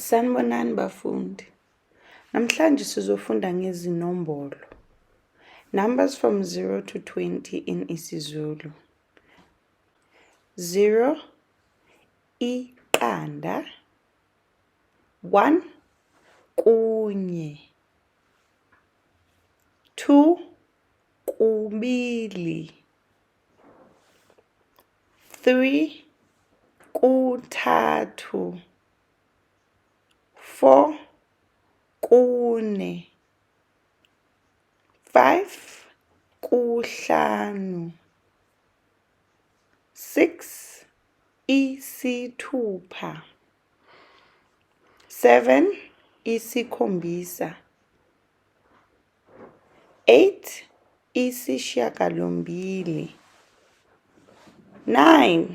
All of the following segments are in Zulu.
Sanibonani bafundi. Namhlanje sizofunda ngezinombolo. Numbers from 0 to 20 in IsiZulu. 0 iqanda, 1 kunye, 2 kubili, 3 kuthathu, 4 kune, 5 kuhlanu, 6 isithupha, 7 isikhombisa, 8 isishiyagalombili, 9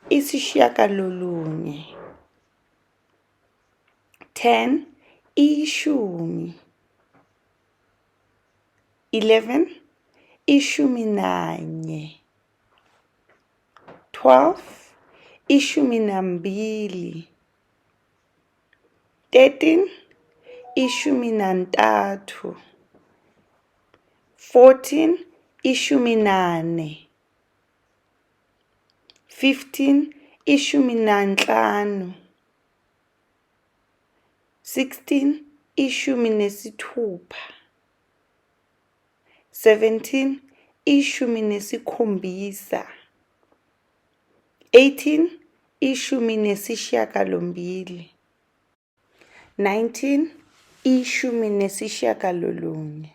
isishiyagalolunye, 10 ishumi, 11 ishumi nanye, 12 ishumi nambili, 13 ishumi nantathu, 14 ishumi nane, 15 ishumi nanhlanu, 16 ishumi nesithupha, 17 ishumi nesikhombisa, 18 ishumi nesishiyagalombili, 19 ishumi nesishiyagalolunye,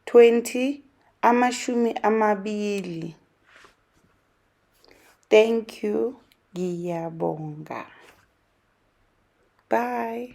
20 amashumi amabili. Thank you. Ngiyabonga. Bye.